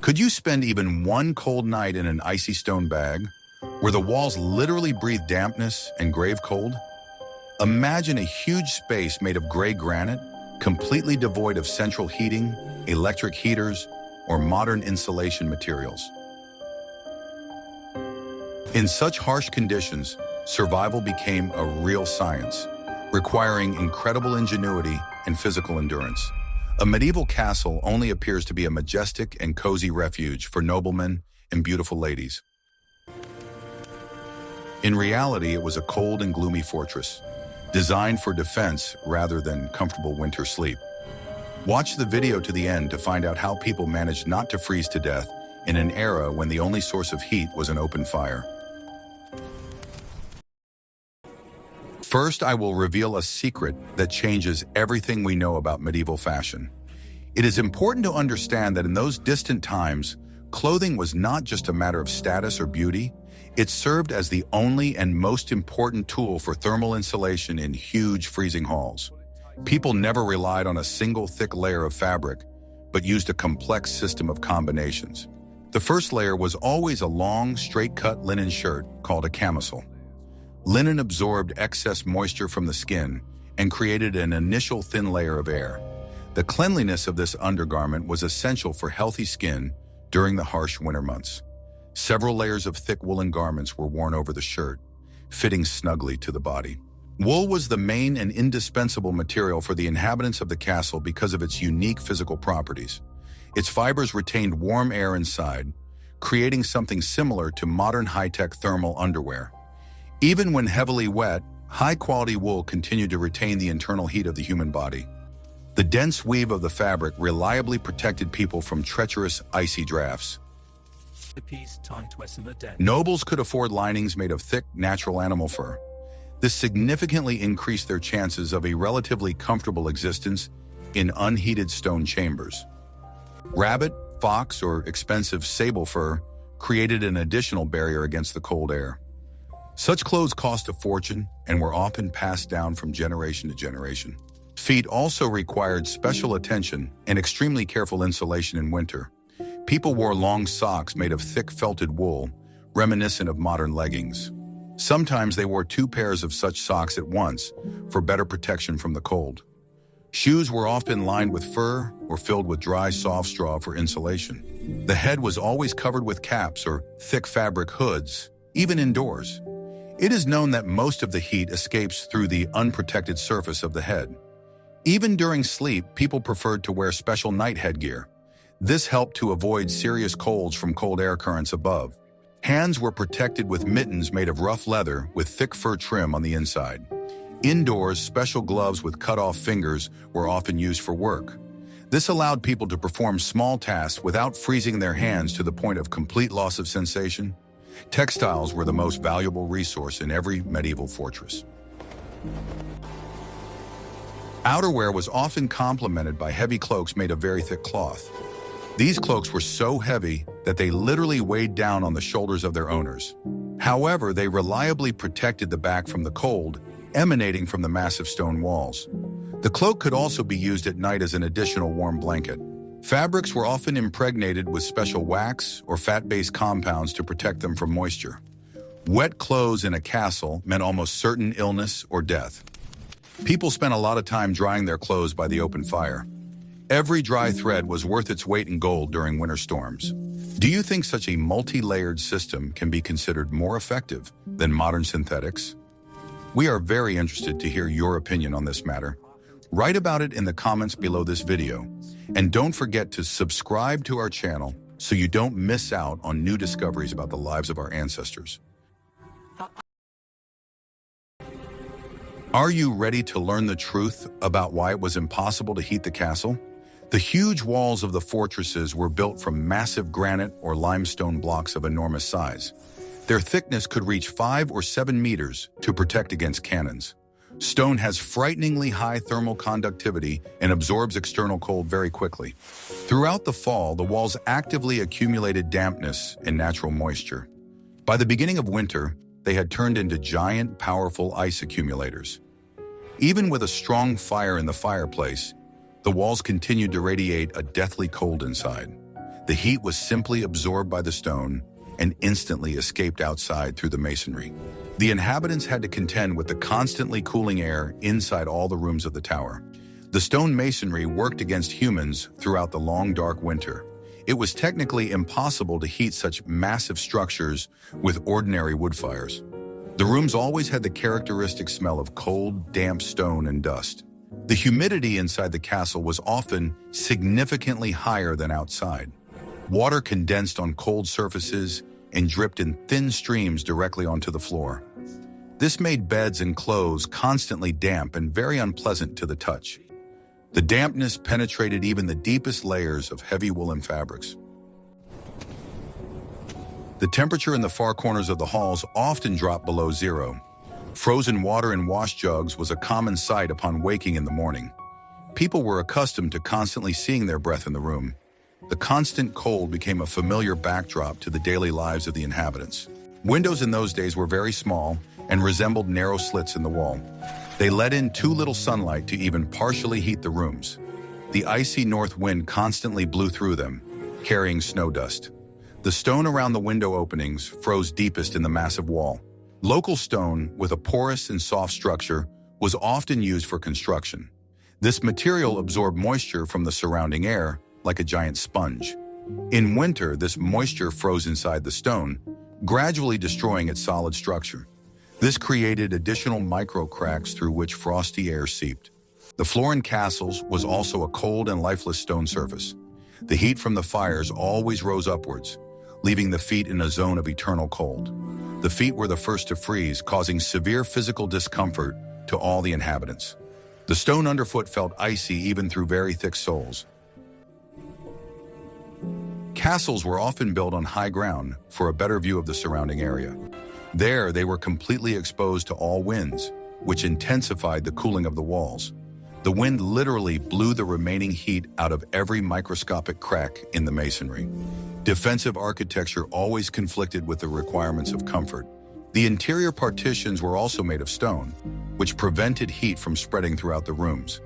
Could you spend even one cold night in an icy stone bag, where the walls literally breathe dampness and grave cold? Imagine a huge space made of gray granite, completely devoid of central heating, electric heaters, or modern insulation materials. In such harsh conditions, survival became a real science, requiring incredible ingenuity and physical endurance. A medieval castle only appears to be a majestic and cozy refuge for noblemen and beautiful ladies. In reality, it was a cold and gloomy fortress, designed for defense rather than comfortable winter sleep. Watch the video to the end to find out how people managed not to freeze to death in an era when the only source of heat was an open fire. First, I will reveal a secret that changes everything we know about medieval fashion. It is important to understand that in those distant times, clothing was not just a matter of status or beauty. It served as the only and most important tool for thermal insulation in huge freezing halls. People never relied on a single thick layer of fabric, but used a complex system of combinations. The first layer was always a long, straight-cut linen shirt called a camisole. Linen absorbed excess moisture from the skin and created an initial thin layer of air. The cleanliness of this undergarment was essential for healthy skin during the harsh winter months. Several layers of thick woolen garments were worn over the shirt, fitting snugly to the body. Wool was the main and indispensable material for the inhabitants of the castle because of its unique physical properties. Its fibers retained warm air inside, creating something similar to modern high-tech thermal underwear. Even when heavily wet, high-quality wool continued to retain the internal heat of the human body. The dense weave of the fabric reliably protected people from treacherous, icy drafts. Nobles could afford linings made of thick, natural animal fur. This significantly increased their chances of a relatively comfortable existence in unheated stone chambers. Rabbit, fox, or expensive sable fur created an additional barrier against the cold air. Such clothes cost a fortune and were often passed down from generation to generation. Feet also required special attention and extremely careful insulation in winter. People wore long socks made of thick felted wool, reminiscent of modern leggings. Sometimes they wore 2 pairs of such socks at once for better protection from the cold. Shoes were often lined with fur or filled with dry, soft straw for insulation. The head was always covered with caps or thick fabric hoods, even indoors. It is known that most of the heat escapes through the unprotected surface of the head. Even during sleep, people preferred to wear special night headgear. This helped to avoid serious colds from cold air currents above. Hands were protected with mittens made of rough leather with thick fur trim on the inside. Indoors, special gloves with cut-off fingers were often used for work. This allowed people to perform small tasks without freezing their hands to the point of complete loss of sensation. Textiles were the most valuable resource in every medieval fortress. Outerwear was often complemented by heavy cloaks made of very thick cloth. These cloaks were so heavy that they literally weighed down on the shoulders of their owners. However, they reliably protected the back from the cold emanating from the massive stone walls. The cloak could also be used at night as an additional warm blanket. Fabrics were often impregnated with special wax or fat-based compounds to protect them from moisture. Wet clothes in a castle meant almost certain illness or death. People spent a lot of time drying their clothes by the open fire. Every dry thread was worth its weight in gold during winter storms. Do you think such a multi-layered system can be considered more effective than modern synthetics? We are very interested to hear your opinion on this matter. Write about it in the comments below this video. And don't forget to subscribe to our channel so you don't miss out on new discoveries about the lives of our ancestors. Are you ready to learn the truth about why it was impossible to heat the castle? The huge walls of the fortresses were built from massive granite or limestone blocks of enormous size. Their thickness could reach 5 or 7 meters to protect against cannons. Stone has frighteningly high thermal conductivity and absorbs external cold very quickly. Throughout the fall, the walls actively accumulated dampness and natural moisture. By the beginning of winter, they had turned into giant, powerful ice accumulators. Even with a strong fire in the fireplace, the walls continued to radiate a deathly cold inside. The heat was simply absorbed by the stone and instantly escaped outside through the masonry. The inhabitants had to contend with the constantly cooling air inside all the rooms of the tower. The stone masonry worked against humans throughout the long, dark winter. It was technically impossible to heat such massive structures with ordinary wood fires. The rooms always had the characteristic smell of cold, damp stone and dust. The humidity inside the castle was often significantly higher than outside. Water condensed on cold surfaces and dripped in thin streams directly onto the floor. This made beds and clothes constantly damp and very unpleasant to the touch. The dampness penetrated even the deepest layers of heavy woolen fabrics. The temperature in the far corners of the halls often dropped below zero. Frozen water in wash jugs was a common sight upon waking in the morning. People were accustomed to constantly seeing their breath in the room. The constant cold became a familiar backdrop to the daily lives of the inhabitants. Windows in those days were very small and resembled narrow slits in the wall. They let in too little sunlight to even partially heat the rooms. The icy north wind constantly blew through them, carrying snow dust. The stone around the window openings froze deepest in the massive wall. Local stone, with a porous and soft structure, was often used for construction. This material absorbed moisture from the surrounding air like a giant sponge. In winter, this moisture froze inside the stone, gradually destroying its solid structure. This created additional micro-cracks through which frosty air seeped. The floor in castles was also a cold and lifeless stone surface. The heat from the fires always rose upwards, leaving the feet in a zone of eternal cold. The feet were the first to freeze, causing severe physical discomfort to all the inhabitants. The stone underfoot felt icy even through very thick soles. Castles were often built on high ground for a better view of the surrounding area. There, they were completely exposed to all winds, which intensified the cooling of the walls. The wind literally blew the remaining heat out of every microscopic crack in the masonry. Defensive architecture always conflicted with the requirements of comfort. The interior partitions were also made of stone, which prevented heat from spreading throughout the rooms.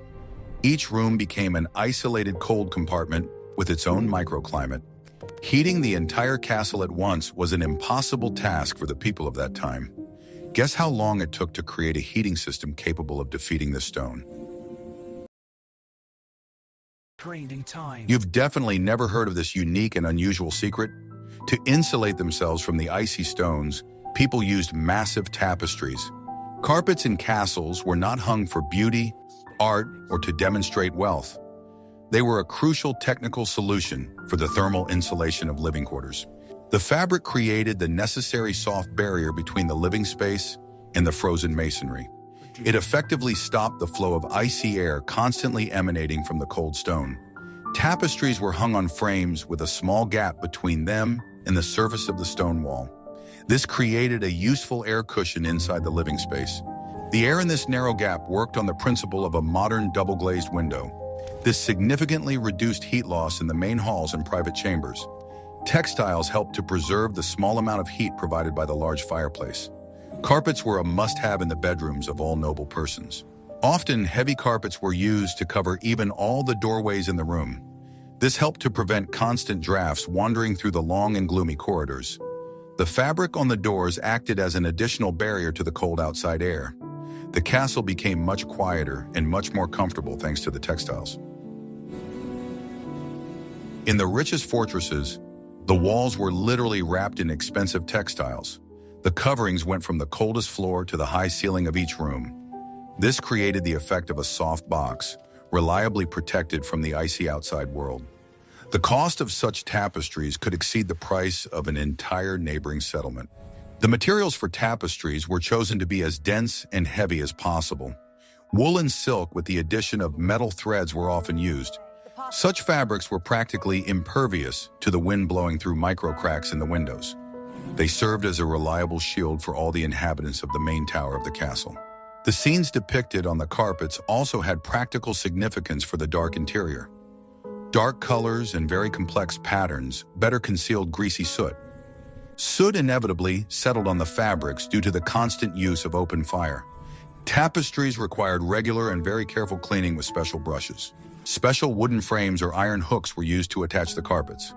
Each room became an isolated cold compartment with its own microclimate. Heating the entire castle at once was an impossible task for the people of that time. Guess how long it took to create a heating system capable of defeating the stone? Training time. You've definitely never heard of this unique and unusual secret. To insulate themselves from the icy stones, people used massive tapestries. Carpets in castles were not hung for beauty, art, or to demonstrate wealth. They were a crucial technical solution for the thermal insulation of living quarters. The fabric created the necessary soft barrier between the living space and the frozen masonry. It effectively stopped the flow of icy air constantly emanating from the cold stone. Tapestries were hung on frames with a small gap between them and the surface of the stone wall. This created a useful air cushion inside the living space. The air in this narrow gap worked on the principle of a modern double-glazed window. This significantly reduced heat loss in the main halls and private chambers. Textiles helped to preserve the small amount of heat provided by the large fireplace. Carpets were a must-have in the bedrooms of all noble persons. Often, heavy carpets were used to cover even all the doorways in the room. This helped to prevent constant drafts wandering through the long and gloomy corridors. The fabric on the doors acted as an additional barrier to the cold outside air. The castle became much quieter and much more comfortable thanks to the textiles. In the richest fortresses, the walls were literally wrapped in expensive textiles. The coverings went from the coldest floor to the high ceiling of each room. This created the effect of a soft box, reliably protected from the icy outside world. The cost of such tapestries could exceed the price of an entire neighboring settlement. The materials for tapestries were chosen to be as dense and heavy as possible. Wool and silk with the addition of metal threads were often used. Such fabrics were practically impervious to the wind blowing through micro-cracks in the windows. They served as a reliable shield for all the inhabitants of the main tower of the castle. The scenes depicted on the carpets also had practical significance for the dark interior. Dark colors and very complex patterns better concealed greasy soot. Soot inevitably settled on the fabrics due to the constant use of open fire. Tapestries required regular and very careful cleaning with special brushes. Special wooden frames or iron hooks were used to attach the carpets.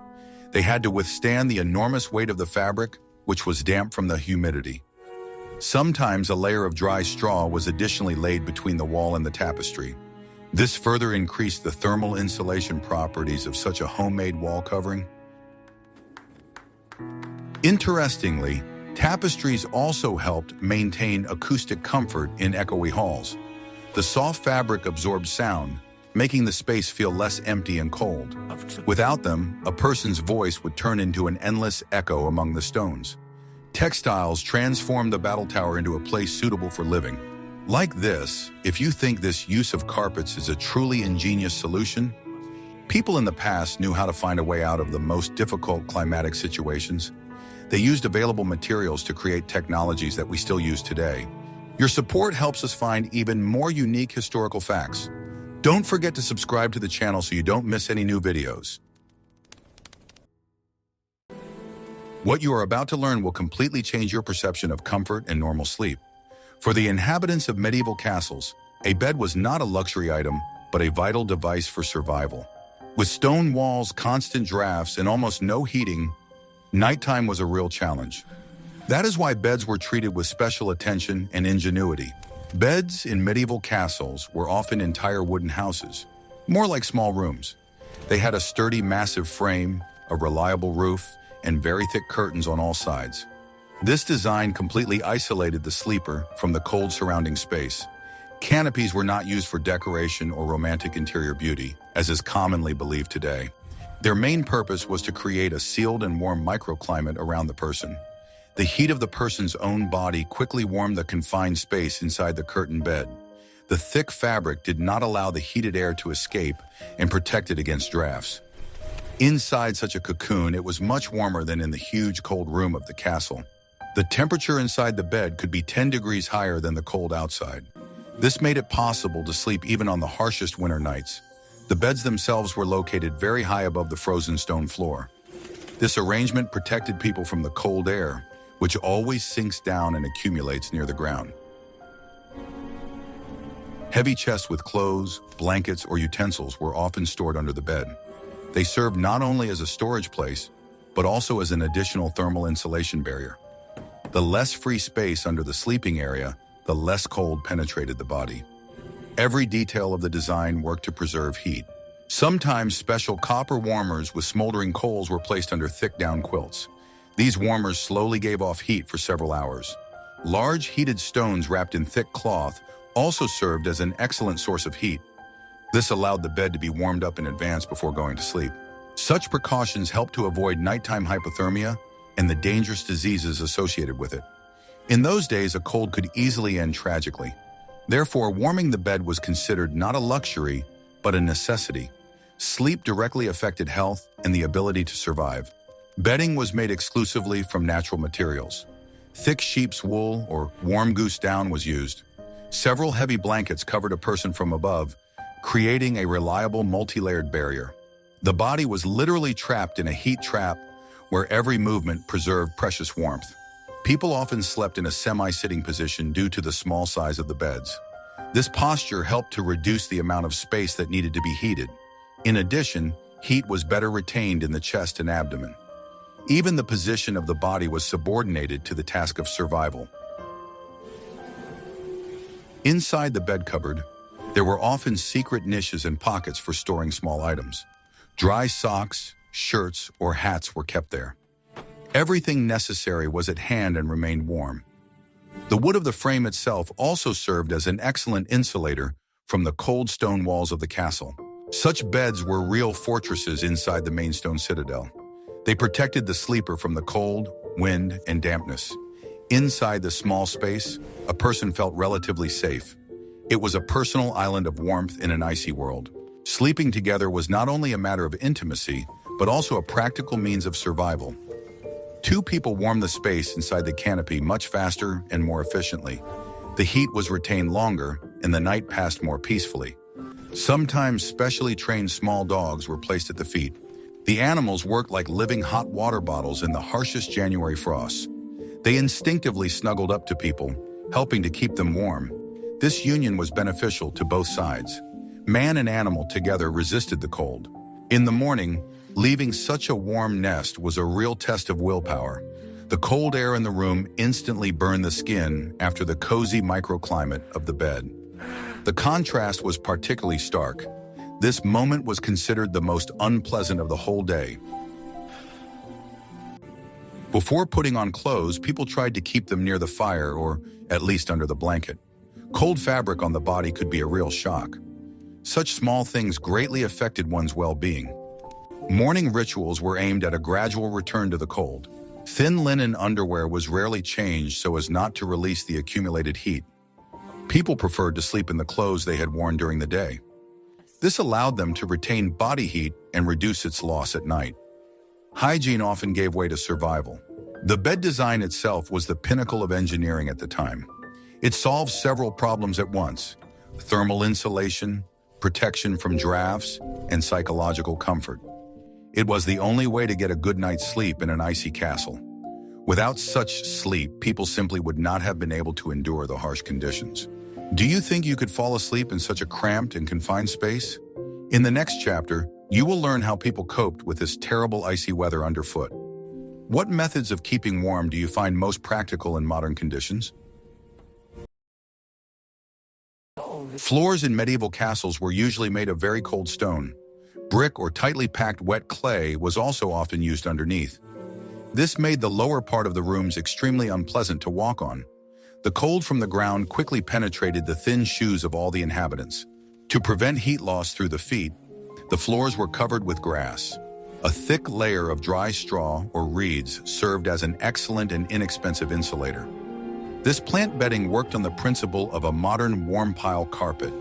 They had to withstand the enormous weight of the fabric, which was damp from the humidity. Sometimes a layer of dry straw was additionally laid between the wall and the tapestry. This further increased the thermal insulation properties of such a homemade wall covering. Interestingly, tapestries also helped maintain acoustic comfort in echoey halls. The soft fabric absorbed sound, making the space feel less empty and cold. Without them, a person's voice would turn into an endless echo among the stones. Textiles transformed the battle tower into a place suitable for living. Like this, if you think this use of carpets is a truly ingenious solution, people in the past knew how to find a way out of the most difficult climatic situations. They used available materials to create technologies that we still use today. Your support helps us find even more unique historical facts. Don't forget to subscribe to the channel so you don't miss any new videos. What you are about to learn will completely change your perception of comfort and normal sleep. For the inhabitants of medieval castles, a bed was not a luxury item, but a vital device for survival. With stone walls, constant drafts, and almost no heating, nighttime was a real challenge. That is why beds were treated with special attention and ingenuity. Beds in medieval castles were often entire wooden houses, more like small rooms. They had a sturdy, massive frame, a reliable roof, and very thick curtains on all sides. This design completely isolated the sleeper from the cold surrounding space. Canopies were not used for decoration or romantic interior beauty, as is commonly believed today. Their main purpose was to create a sealed and warm microclimate around the person. The heat of the person's own body quickly warmed the confined space inside the curtained bed. The thick fabric did not allow the heated air to escape and protected against drafts. Inside such a cocoon, it was much warmer than in the huge cold room of the castle. The temperature inside the bed could be 10 degrees higher than the cold outside. This made it possible to sleep even on the harshest winter nights. The beds themselves were located very high above the frozen stone floor. This arrangement protected people from the cold air, which always sinks down and accumulates near the ground. Heavy chests with clothes, blankets, or utensils were often stored under the bed. They served not only as a storage place, but also as an additional thermal insulation barrier. The less free space under the sleeping area, the less cold penetrated the body. Every detail of the design worked to preserve heat. Sometimes special copper warmers with smoldering coals were placed under thick down quilts. These warmers slowly gave off heat for several hours. Large heated stones wrapped in thick cloth also served as an excellent source of heat. This allowed the bed to be warmed up in advance before going to sleep. Such precautions helped to avoid nighttime hypothermia and the dangerous diseases associated with it. In those days, a cold could easily end tragically. Therefore, warming the bed was considered not a luxury, but a necessity. Sleep directly affected health and the ability to survive. Bedding was made exclusively from natural materials. Thick sheep's wool or warm goose down was used. Several heavy blankets covered a person from above, creating a reliable multi-layered barrier. The body was literally trapped in a heat trap where every movement preserved precious warmth. People often slept in a semi-sitting position due to the small size of the beds. This posture helped to reduce the amount of space that needed to be heated. In addition, heat was better retained in the chest and abdomen. Even the position of the body was subordinated to the task of survival. Inside the bed cupboard, there were often secret niches and pockets for storing small items. Dry socks, shirts, or hats were kept there. Everything necessary was at hand and remained warm. The wood of the frame itself also served as an excellent insulator from the cold stone walls of the castle. Such beds were real fortresses inside the main stone citadel. They protected the sleeper from the cold, wind, and dampness. Inside the small space, a person felt relatively safe. It was a personal island of warmth in an icy world. Sleeping together was not only a matter of intimacy, but also a practical means of survival. Two people warmed the space inside the canopy much faster and more efficiently. The heat was retained longer, and the night passed more peacefully. Sometimes specially trained small dogs were placed at the feet. The animals worked like living hot water bottles in the harshest January frosts. They instinctively snuggled up to people, helping to keep them warm. This union was beneficial to both sides. Man and animal together resisted the cold. In the morning, Leaving such a warm nest was a real test of willpower. The cold air in the room instantly burned the skin after the cozy microclimate of the bed. The contrast was particularly stark. This moment was considered the most unpleasant of the whole day. Before putting on clothes, people tried to keep them near the fire or at least under the blanket. Cold fabric on the body could be a real shock. Such small things greatly affected one's well-being. Morning rituals were aimed at a gradual return to the cold. Thin linen underwear was rarely changed so as not to release the accumulated heat. People preferred to sleep in the clothes they had worn during the day. This allowed them to retain body heat and reduce its loss at night. Hygiene often gave way to survival. The bed design itself was the pinnacle of engineering at the time. It solved several problems at once: thermal insulation, protection from drafts, and psychological comfort. It was the only way to get a good night's sleep in an icy castle. Without such sleep, people simply would not have been able to endure the harsh conditions. Do you think you could fall asleep in such a cramped and confined space? In the next chapter, you will learn how people coped with this terrible icy weather underfoot. What methods of keeping warm do you find most practical in modern conditions? Floors in medieval castles were usually made of very cold stone. Brick or tightly packed wet clay was also often used underneath. This made the lower part of the rooms extremely unpleasant to walk on. The cold from the ground quickly penetrated the thin shoes of all the inhabitants. To prevent heat loss through the feet, the floors were covered with grass. A thick layer of dry straw or reeds served as an excellent and inexpensive insulator. This plant bedding worked on the principle of a modern warm pile carpet.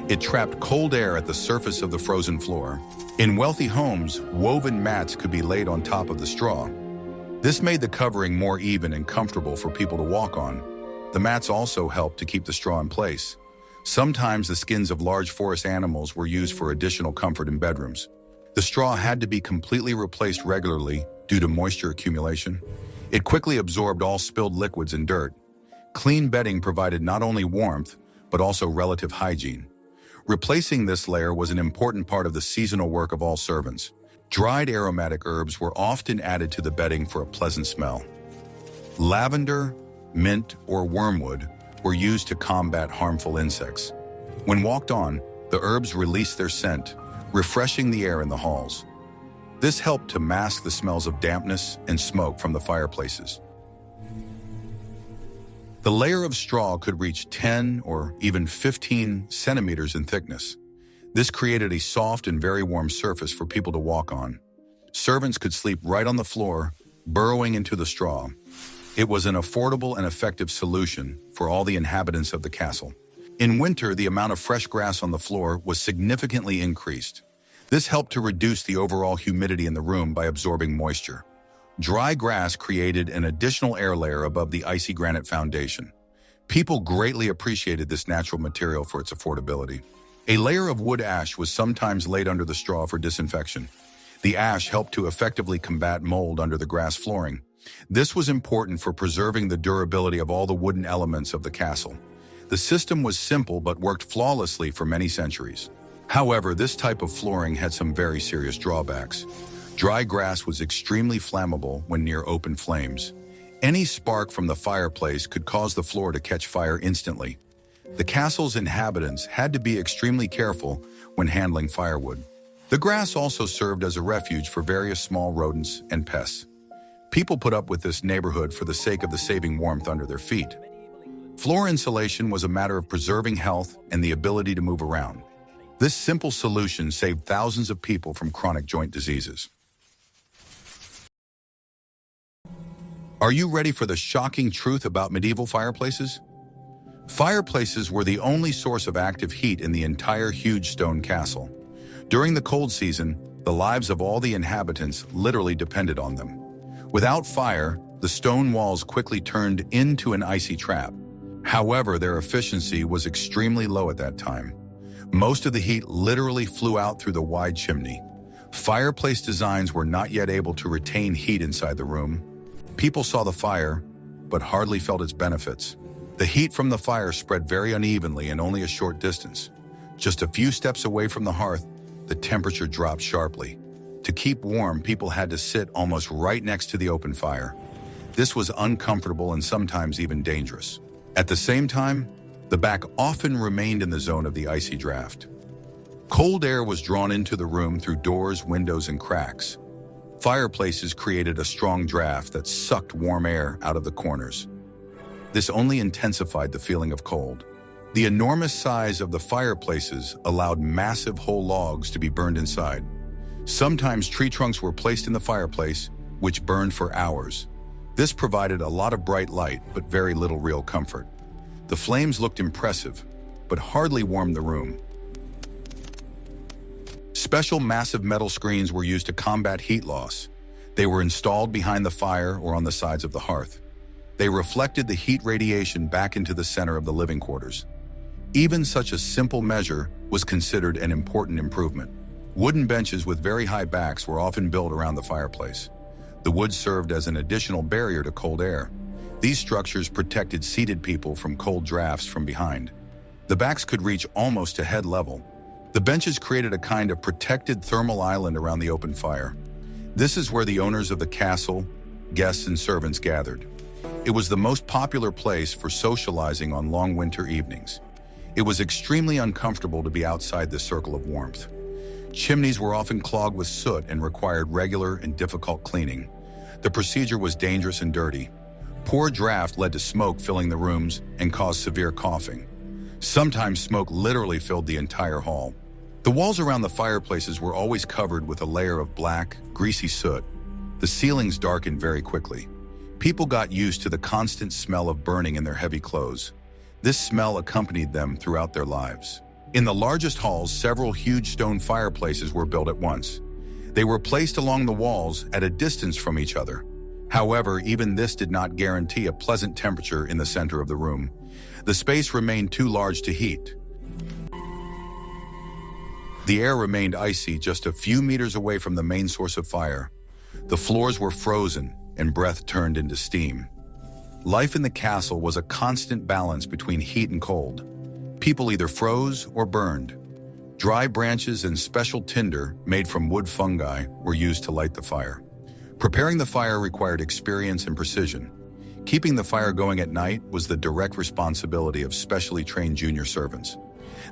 It trapped cold air at the surface of the frozen floor. In wealthy homes, woven mats could be laid on top of the straw. This made the covering more even and comfortable for people to walk on. The mats also helped to keep the straw in place. Sometimes the skins of large forest animals were used for additional comfort in bedrooms. The straw had to be completely replaced regularly due to moisture accumulation. It quickly absorbed all spilled liquids and dirt. Clean bedding provided not only warmth, but also relative hygiene. Replacing this layer was an important part of the seasonal work of all servants. Dried aromatic herbs were often added to the bedding for a pleasant smell. Lavender, mint, or wormwood were used to combat harmful insects. When walked on, the herbs released their scent, refreshing the air in the halls. This helped to mask the smells of dampness and smoke from the fireplaces. The layer of straw could reach 10 or even 15 centimeters in thickness. This created a soft and very warm surface for people to walk on. Servants could sleep right on the floor, burrowing into the straw. It was an affordable and effective solution for all the inhabitants of the castle. In winter, the amount of fresh grass on the floor was significantly increased. This helped to reduce the overall humidity in the room by absorbing moisture. Dry grass created an additional air layer above the icy granite foundation. People greatly appreciated this natural material for its affordability. A layer of wood ash was sometimes laid under the straw for disinfection. The ash helped to effectively combat mold under the grass flooring. This was important for preserving the durability of all the wooden elements of the castle. The system was simple but worked flawlessly for many centuries. However, this type of flooring had some very serious drawbacks. Dry grass was extremely flammable when near open flames. Any spark from the fireplace could cause the floor to catch fire instantly. The castle's inhabitants had to be extremely careful when handling firewood. The grass also served as a refuge for various small rodents and pests. People put up with this neighborhood for the sake of the saving warmth under their feet. Floor insulation was a matter of preserving health and the ability to move around. This simple solution saved thousands of people from chronic joint diseases. Are you ready for the shocking truth about medieval fireplaces? Fireplaces were the only source of active heat in the entire huge stone castle. During the cold season, the lives of all the inhabitants literally depended on them. Without fire, the stone walls quickly turned into an icy trap. However, their efficiency was extremely low at that time. Most of the heat literally flew out through the wide chimney. Fireplace designs were not yet able to retain heat inside the room. People saw the fire, but hardly felt its benefits. The heat from the fire spread very unevenly in only a short distance. Just a few steps away from the hearth, the temperature dropped sharply. To keep warm, people had to sit almost right next to the open fire. This was uncomfortable and sometimes even dangerous. At the same time, the back often remained in the zone of the icy draft. Cold air was drawn into the room through doors, windows, and cracks. Fireplaces created a strong draft that sucked warm air out of the corners. This only intensified the feeling of cold. The enormous size of the fireplaces allowed massive whole logs to be burned inside. Sometimes tree trunks were placed in the fireplace, which burned for hours. This provided a lot of bright light, but very little real comfort. The flames looked impressive, but hardly warmed the room. Special massive metal screens were used to combat heat loss. They were installed behind the fire or on the sides of the hearth. They reflected the heat radiation back into the center of the living quarters. Even such a simple measure was considered an important improvement. Wooden benches with very high backs were often built around the fireplace. The wood served as an additional barrier to cold air. These structures protected seated people from cold drafts from behind. The backs could reach almost to head level. The benches created a kind of protected thermal island around the open fire. This is where the owners of the castle, guests, and servants gathered. It was the most popular place for socializing on long winter evenings. It was extremely uncomfortable to be outside this circle of warmth. Chimneys were often clogged with soot and required regular and difficult cleaning. The procedure was dangerous and dirty. Poor draft led to smoke filling the rooms and caused severe coughing. Sometimes smoke literally filled the entire hall. The walls around the fireplaces were always covered with a layer of black, greasy soot. The ceilings darkened very quickly. People got used to the constant smell of burning in their heavy clothes. This smell accompanied them throughout their lives. In the largest halls, several huge stone fireplaces were built at once. They were placed along the walls at a distance from each other. However, even this did not guarantee a pleasant temperature in the center of the room. The space remained too large to heat. The air remained icy just a few meters away from the main source of fire. The floors were frozen and breath turned into steam. Life in the castle was a constant balance between heat and cold. People either froze or burned. Dry branches and special tinder made from wood fungi were used to light the fire. Preparing the fire required experience and precision. Keeping the fire going at night was the direct responsibility of specially trained junior servants.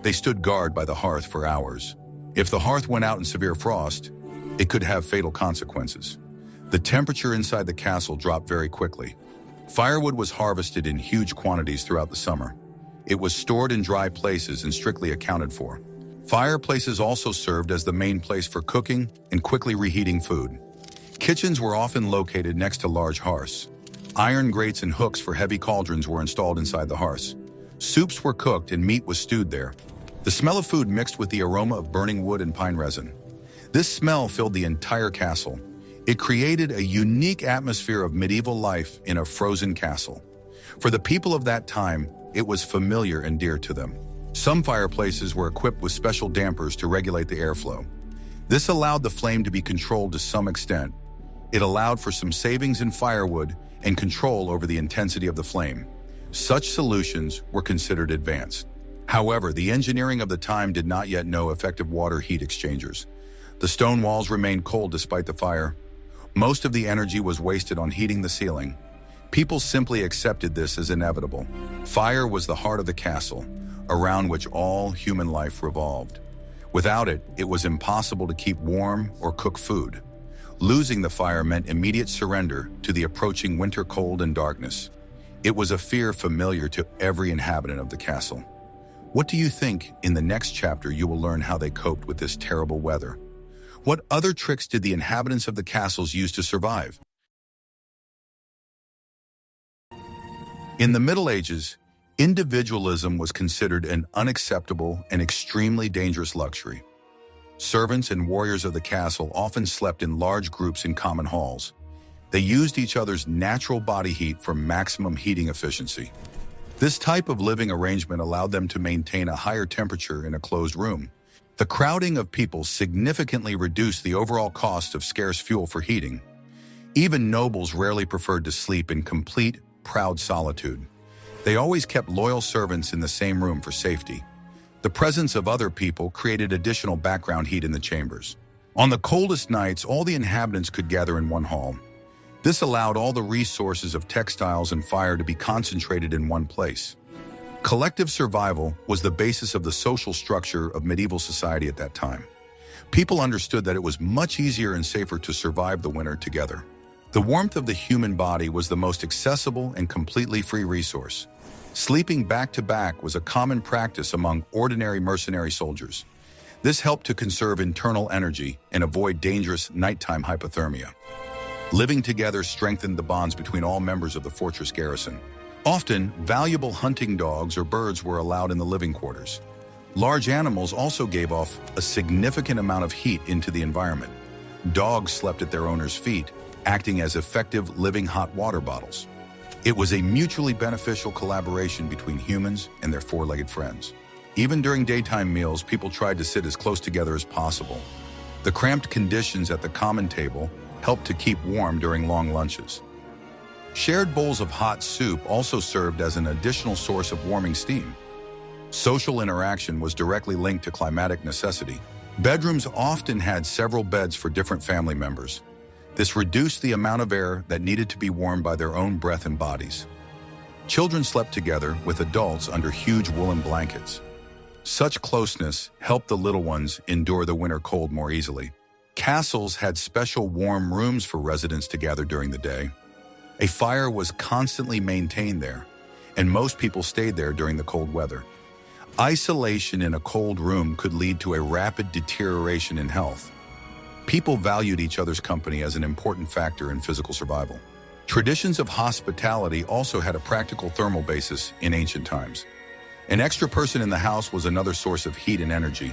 They stood guard by the hearth for hours. If the hearth went out in severe frost, it could have fatal consequences. The temperature inside the castle dropped very quickly. Firewood was harvested in huge quantities throughout the summer. It was stored in dry places and strictly accounted for. Fireplaces also served as the main place for cooking and quickly reheating food. Kitchens were often located next to large hearths. Iron grates and hooks for heavy cauldrons were installed inside the hearths. Soups were cooked and meat was stewed there. The smell of food mixed with the aroma of burning wood and pine resin. This smell filled the entire castle. It created a unique atmosphere of medieval life in a frozen castle. For the people of that time, it was familiar and dear to them. Some fireplaces were equipped with special dampers to regulate the airflow. This allowed the flame to be controlled to some extent. It allowed for some savings in firewood and control over the intensity of the flame. Such solutions were considered advanced. However, the engineering of the time did not yet know effective water heat exchangers. The stone walls remained cold despite the fire. Most of the energy was wasted on heating the ceiling. People simply accepted this as inevitable. Fire was the heart of the castle, around which all human life revolved. Without it, it was impossible to keep warm or cook food. Losing the fire meant immediate surrender to the approaching winter cold and darkness. It was a fear familiar to every inhabitant of the castle. What do you think in the next chapter you will learn how they coped with this terrible weather? What other tricks did the inhabitants of the castles use to survive? In the Middle Ages, individualism was considered an unacceptable and extremely dangerous luxury. Servants and warriors of the castle often slept in large groups in common halls. They used each other's natural body heat for maximum heating efficiency. This type of living arrangement allowed them to maintain a higher temperature in a closed room. The crowding of people significantly reduced the overall cost of scarce fuel for heating. Even nobles rarely preferred to sleep in complete, proud solitude. They always kept loyal servants in the same room for safety. The presence of other people created additional background heat in the chambers. On the coldest nights, all the inhabitants could gather in one hall. This allowed all the resources of textiles and fire to be concentrated in one place. Collective survival was the basis of the social structure of medieval society at that time. People understood that it was much easier and safer to survive the winter together. The warmth of the human body was the most accessible and completely free resource. Sleeping back to back was a common practice among ordinary mercenary soldiers. This helped to conserve internal energy and avoid dangerous nighttime hypothermia. Living together strengthened the bonds between all members of the fortress garrison. Often, valuable hunting dogs or birds were allowed in the living quarters. Large animals also gave off a significant amount of heat into the environment. Dogs slept at their owners' feet, acting as effective living hot water bottles. It was a mutually beneficial collaboration between humans and their four-legged friends. Even during daytime meals, people tried to sit as close together as possible. The cramped conditions at the common table helped to keep warm during long lunches. Shared bowls of hot soup also served as an additional source of warming steam. Social interaction was directly linked to climatic necessity. Bedrooms often had several beds for different family members. This reduced the amount of air that needed to be warmed by their own breath and bodies. Children slept together with adults under huge woolen blankets. Such closeness helped the little ones endure the winter cold more easily. Castles had special warm rooms for residents to gather during the day. A fire was constantly maintained there, and most people stayed there during the cold weather. Isolation in a cold room could lead to a rapid deterioration in health. People valued each other's company as an important factor in physical survival. Traditions of hospitality also had a practical thermal basis in ancient times. An extra person in the house was another source of heat and energy.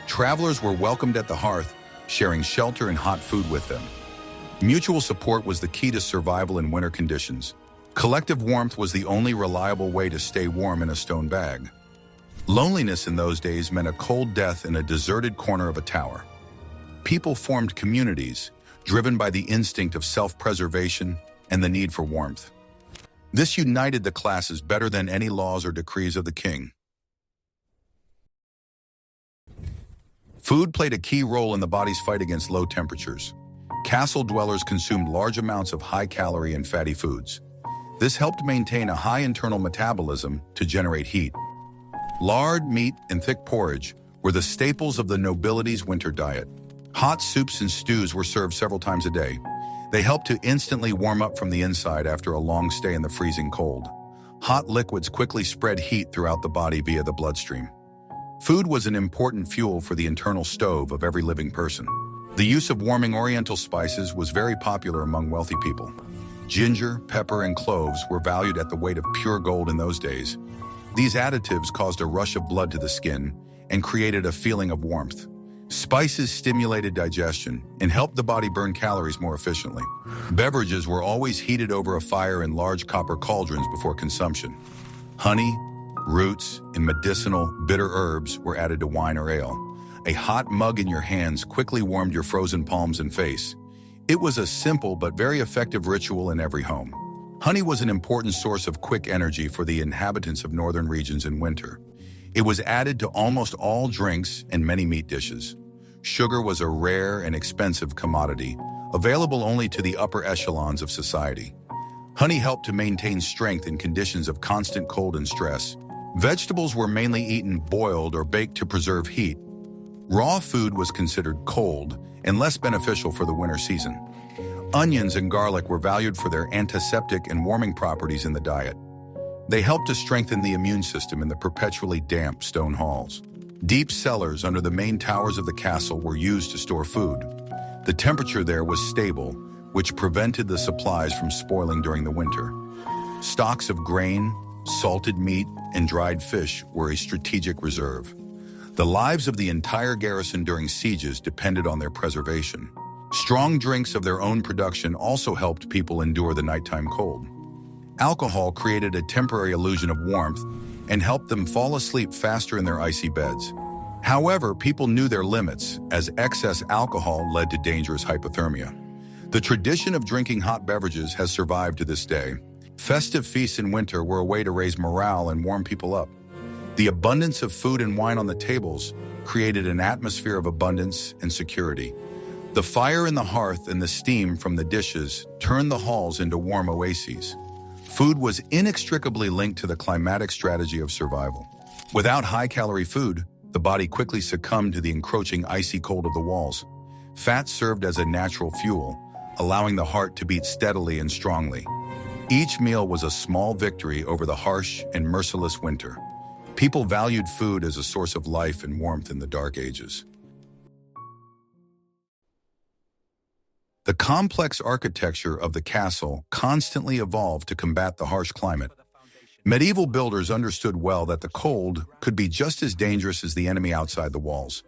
Travelers were welcomed at the hearth, sharing shelter and hot food with them. Mutual support was the key to survival in winter conditions. Collective warmth was the only reliable way to stay warm in a stone bag. Loneliness in those days meant a cold death in a deserted corner of a tower. People formed communities, driven by the instinct of self-preservation and the need for warmth. This united the classes better than any laws or decrees of the king. Food played a key role in the body's fight against low temperatures. Castle dwellers consumed large amounts of high-calorie and fatty foods. This helped maintain a high internal metabolism to generate heat. Lard, meat, and thick porridge were the staples of the nobility's winter diet. Hot soups and stews were served several times a day. They helped to instantly warm up from the inside after a long stay in the freezing cold. Hot liquids quickly spread heat throughout the body via the bloodstream. Food was an important fuel for the internal stove of every living person. The use of warming oriental spices was very popular among wealthy people. Ginger, pepper, and cloves were valued at the weight of pure gold in those days. These additives caused a rush of blood to the skin and created a feeling of warmth. Spices stimulated digestion and helped the body burn calories more efficiently. Beverages were always heated over a fire in large copper cauldrons before consumption. Honey, roots, and medicinal bitter herbs were added to wine or ale. A hot mug in your hands quickly warmed your frozen palms and face. It was a simple but very effective ritual in every home. Honey was an important source of quick energy for the inhabitants of northern regions in winter. It was added to almost all drinks and many meat dishes. Sugar was a rare and expensive commodity, available only to the upper echelons of society. Honey helped to maintain strength in conditions of constant cold and stress. Vegetables were mainly eaten boiled or baked to preserve heat. Raw food was considered cold and less beneficial for the winter season. Onions and garlic were valued for their antiseptic and warming properties in the diet. They helped to strengthen the immune system in the perpetually damp stone halls. Deep cellars under the main towers of the castle were used to store food. The temperature there was stable, which prevented the supplies from spoiling during the winter. Stocks of grain, salted meat, and dried fish were a strategic reserve. The lives of the entire garrison during sieges depended on their preservation. Strong drinks of their own production also helped people endure the nighttime cold. Alcohol created a temporary illusion of warmth and helped them fall asleep faster in their icy beds. However, people knew their limits, as excess alcohol led to dangerous hypothermia. The tradition of drinking hot beverages has survived to this day. Festive feasts in winter were a way to raise morale and warm people up. The abundance of food and wine on the tables created an atmosphere of abundance and security. The fire in the hearth and the steam from the dishes turned the halls into warm oases. Food was inextricably linked to the climatic strategy of survival. Without high-calorie food, the body quickly succumbed to the encroaching icy cold of the walls. Fat served as a natural fuel, allowing the heart to beat steadily and strongly. Each meal was a small victory over the harsh and merciless winter. People valued food as a source of life and warmth in the Dark Ages. The complex architecture of the castle constantly evolved to combat the harsh climate. Medieval builders understood well that the cold could be just as dangerous as the enemy outside the walls.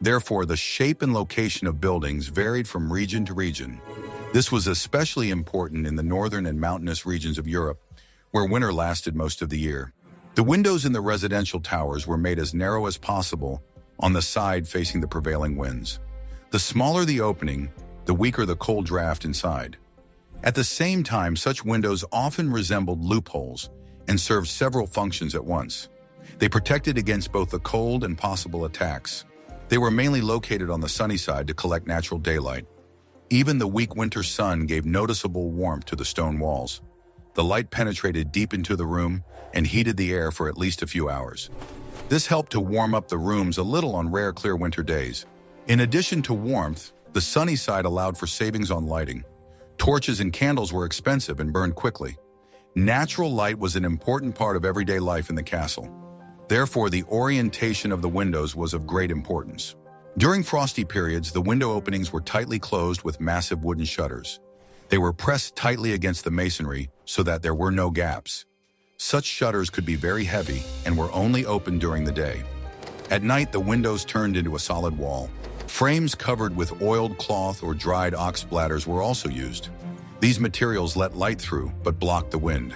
Therefore, the shape and location of buildings varied from region to region. This was especially important in the northern and mountainous regions of Europe, where winter lasted most of the year. The windows in the residential towers were made as narrow as possible on the side facing the prevailing winds. The smaller the opening, the weaker the cold draft inside. At the same time, such windows often resembled loopholes and served several functions at once. They protected against both the cold and possible attacks. They were mainly located on the sunny side to collect natural daylight. Even the weak winter sun gave noticeable warmth to the stone walls. The light penetrated deep into the room and heated the air for at least a few hours. This helped to warm up the rooms a little on rare clear winter days. In addition to warmth, the sunny side allowed for savings on lighting. Torches and candles were expensive and burned quickly. Natural light was an important part of everyday life in the castle. Therefore, the orientation of the windows was of great importance. During frosty periods, the window openings were tightly closed with massive wooden shutters. They were pressed tightly against the masonry so that there were no gaps. Such shutters could be very heavy and were only opened during the day. At night, the windows turned into a solid wall. Frames covered with oiled cloth or dried ox bladders were also used. These materials let light through but blocked the wind.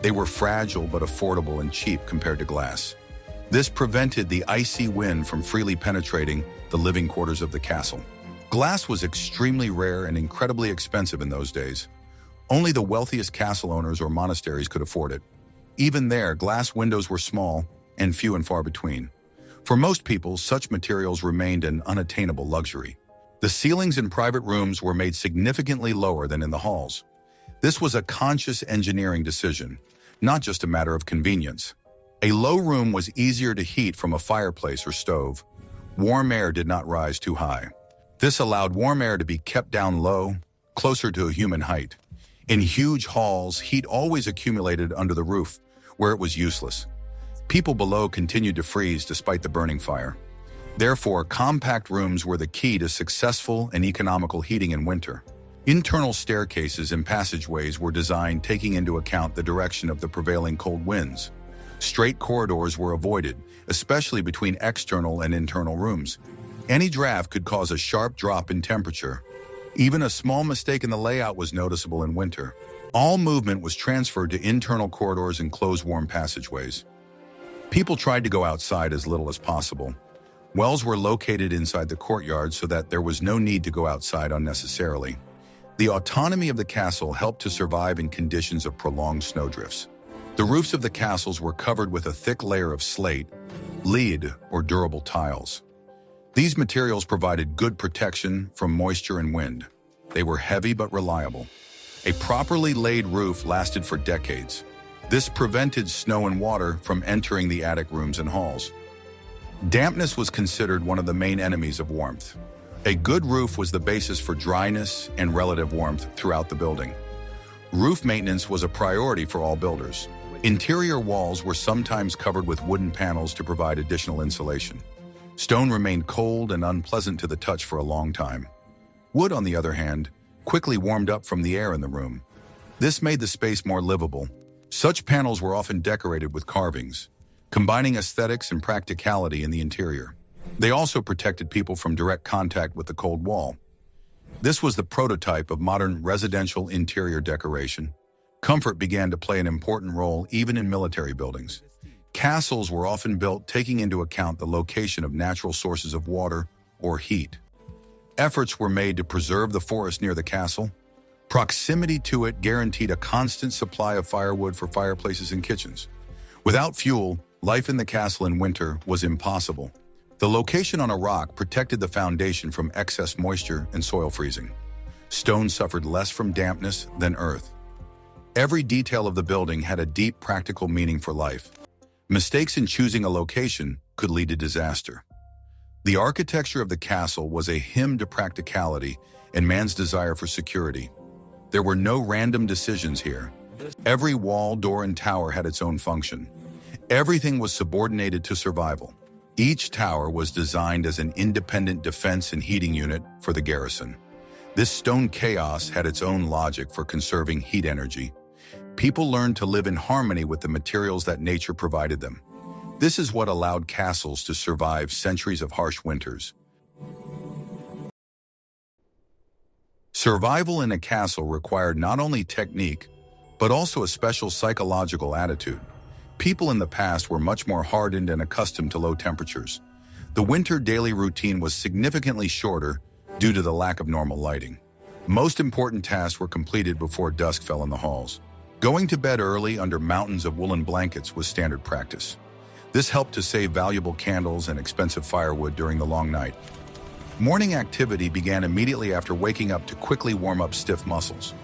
They were fragile but affordable and cheap compared to glass. This prevented the icy wind from freely penetrating the living quarters of the castle. Glass was extremely rare and incredibly expensive in those days. Only the wealthiest castle owners or monasteries could afford it. Even there, glass windows were small and few and far between. For most people, such materials remained an unattainable luxury. The ceilings in private rooms were made significantly lower than in the halls. This was a conscious engineering decision, not just a matter of convenience. A low room was easier to heat from a fireplace or stove. Warm air did not rise too high. This allowed warm air to be kept down low, closer to a human height. In huge halls, heat always accumulated under the roof, where it was useless. People below continued to freeze despite the burning fire. Therefore, compact rooms were the key to successful and economical heating in winter. Internal staircases and passageways were designed taking into account the direction of the prevailing cold winds. Straight corridors were avoided, especially between external and internal rooms. Any draft could cause a sharp drop in temperature. Even a small mistake in the layout was noticeable in winter. All movement was transferred to internal corridors and closed warm passageways. People tried to go outside as little as possible. Wells were located inside the courtyard so that there was no need to go outside unnecessarily. The autonomy of the castle helped to survive in conditions of prolonged snowdrifts. The roofs of the castles were covered with a thick layer of slate, lead, or durable tiles. These materials provided good protection from moisture and wind. They were heavy but reliable. A properly laid roof lasted for decades. This prevented snow and water from entering the attic rooms and halls. Dampness was considered one of the main enemies of warmth. A good roof was the basis for dryness and relative warmth throughout the building. Roof maintenance was a priority for all builders. Interior walls were sometimes covered with wooden panels to provide additional insulation. Stone remained cold and unpleasant to the touch for a long time. Wood, on the other hand, quickly warmed up from the air in the room. This made the space more livable. Such panels were often decorated with carvings, combining aesthetics and practicality in the interior. They also protected people from direct contact with the cold wall. This was the prototype of modern residential interior decoration. Comfort began to play an important role even in military buildings. Castles were often built taking into account the location of natural sources of water or heat. Efforts were made to preserve the forest near the castle. Proximity to it guaranteed a constant supply of firewood for fireplaces and kitchens. Without fuel, life in the castle in winter was impossible. The location on a rock protected the foundation from excess moisture and soil freezing. Stone suffered less from dampness than earth. Every detail of the building had a deep practical meaning for life. Mistakes in choosing a location could lead to disaster. The architecture of the castle was a hymn to practicality and man's desire for security. There were no random decisions here. Every wall, door, and tower had its own function. Everything was subordinated to survival. Each tower was designed as an independent defense and heating unit for the garrison. This stone chaos had its own logic for conserving heat energy. People learned to live in harmony with the materials that nature provided them. This is what allowed castles to survive centuries of harsh winters. Survival in a castle required not only technique, but also a special psychological attitude. People in the past were much more hardened and accustomed to low temperatures. The winter daily routine was significantly shorter due to the lack of normal lighting. Most important tasks were completed before dusk fell in the halls. Going to bed early under mountains of woolen blankets was standard practice. This helped to save valuable candles and expensive firewood during the long night. Morning activity began immediately after waking up to quickly warm up stiff muscles.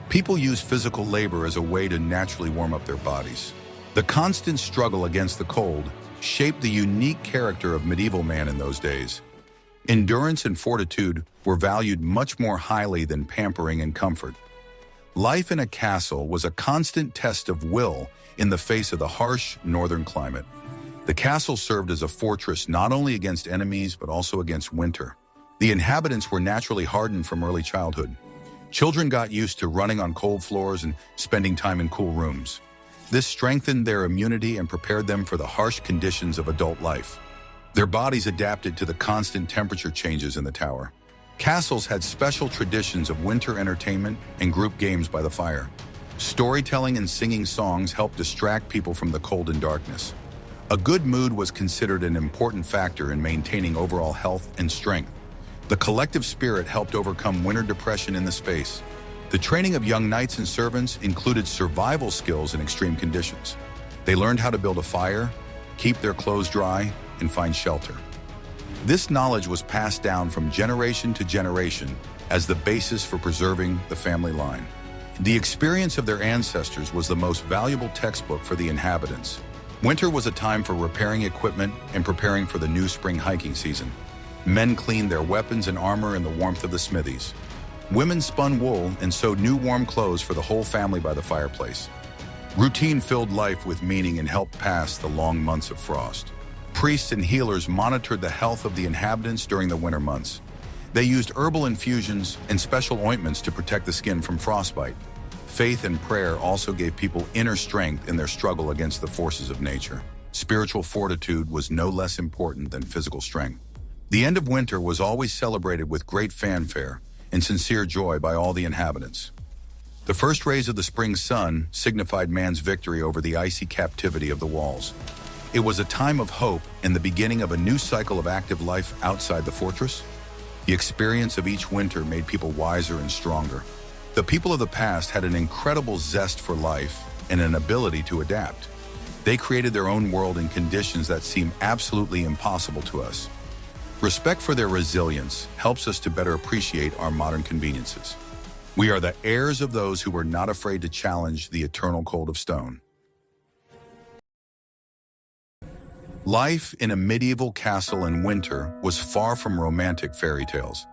People used physical labor as a way to naturally warm up their bodies. The constant struggle against the cold shaped the unique character of medieval man in those days. Endurance and fortitude were valued much more highly than pampering and comfort. Life in a castle was a constant test of will in the face of the harsh northern climate. The castle served as a fortress not only against enemies but also against winter. The inhabitants were naturally hardened from early childhood. Children got used to running on cold floors and spending time in cool rooms. This strengthened their immunity and prepared them for the harsh conditions of adult life. Their bodies adapted to the constant temperature changes in the tower. Castles had special traditions of winter entertainment and group games by the fire. Storytelling and singing songs helped distract people from the cold and darkness. A good mood was considered an important factor in maintaining overall health and strength. The collective spirit helped overcome winter depression in the space. The training of young knights and servants included survival skills in extreme conditions. They learned how to build a fire, keep their clothes dry, and find shelter. This knowledge was passed down from generation to generation as the basis for preserving the family line. The experience of their ancestors was the most valuable textbook for the inhabitants. Winter was a time for repairing equipment and preparing for the new spring hiking season. Men cleaned their weapons and armor in the warmth of the smithies. Women spun wool and sewed new warm clothes for the whole family by the fireplace. Routine filled life with meaning and helped pass the long months of frost. Priests and healers monitored the health of the inhabitants during the winter months. They used herbal infusions and special ointments to protect the skin from frostbite. Faith and prayer also gave people inner strength in their struggle against the forces of nature. Spiritual fortitude was no less important than physical strength. The end of winter was always celebrated with great fanfare and sincere joy by all the inhabitants. The first rays of the spring sun signified man's victory over the icy captivity of the walls. It was a time of hope and the beginning of a new cycle of active life outside the fortress. The experience of each winter made people wiser and stronger. The people of the past had an incredible zest for life and an ability to adapt. They created their own world in conditions that seem absolutely impossible to us. Respect for their resilience helps us to better appreciate our modern conveniences. We are the heirs of those who were not afraid to challenge the eternal cold of stone. Life in a medieval castle in winter was far from romantic fairy tales.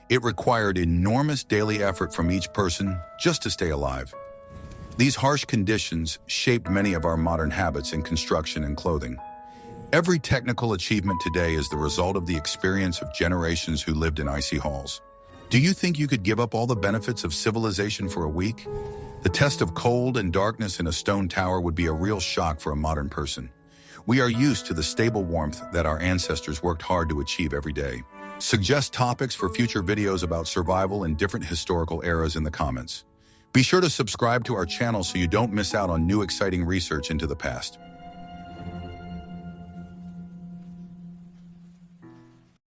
It required enormous daily effort from each person just to stay alive. These harsh conditions shaped many of our modern habits in construction and clothing. Every technical achievement today is the result of the experience of generations who lived in icy halls. Do you think you could give up all the benefits of civilization for a week? The test of cold and darkness in a stone tower would be a real shock for a modern person. We are used to the stable warmth that our ancestors worked hard to achieve every day. Suggest topics for future videos about survival in different historical eras in the comments. Be sure to subscribe to our channel so you don't miss out on new exciting research into the past.